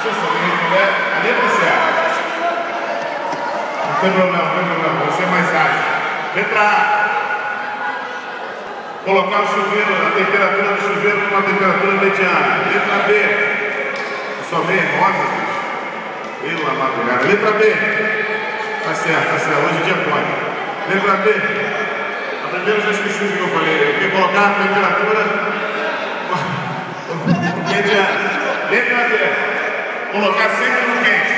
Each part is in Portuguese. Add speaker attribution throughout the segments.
Speaker 1: A letra certa. Não tem problema, você é mais ágil. Letra A. Colocar o chuveiro, a temperatura do chuveiro com uma temperatura mediana. Letra B. Só bem rosa, bicho. Pela madrugada. Letra B. Tá certo. Hoje em dia pode. Letra B. A primeira eu já esqueci o que eu falei. Eu queria colocar a temperatura mediana. Letra D. Colocar sempre no quente.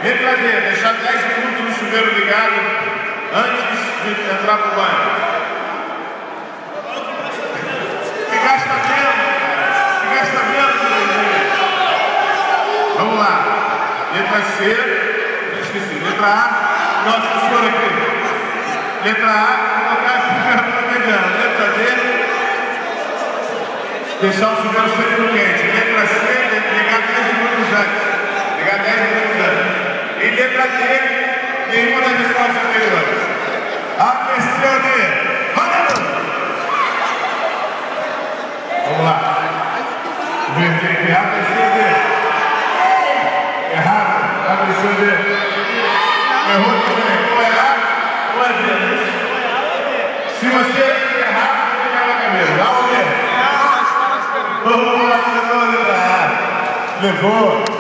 Speaker 1: Letra D. Deixar 10 minutos no chuveiro ligado antes de entrar pro banho. Vamos lá. Letra C. Esqueci. Letra A. Nossa senhora aqui. Letra A. Colocar a temperatura mediana. Letra D. Deixar o chuveiro sempre no quente. Letra C. Ligar 10 minutos antes. E letra D. Nenhuma das respostas anteriores. Atenção D. Vamos lá. Atenção D. Errado. Atenção D. Errou também. Ou errado ou é D. Se você errar, você cai na cabeça. Dá ou D? Vamos lá, levou.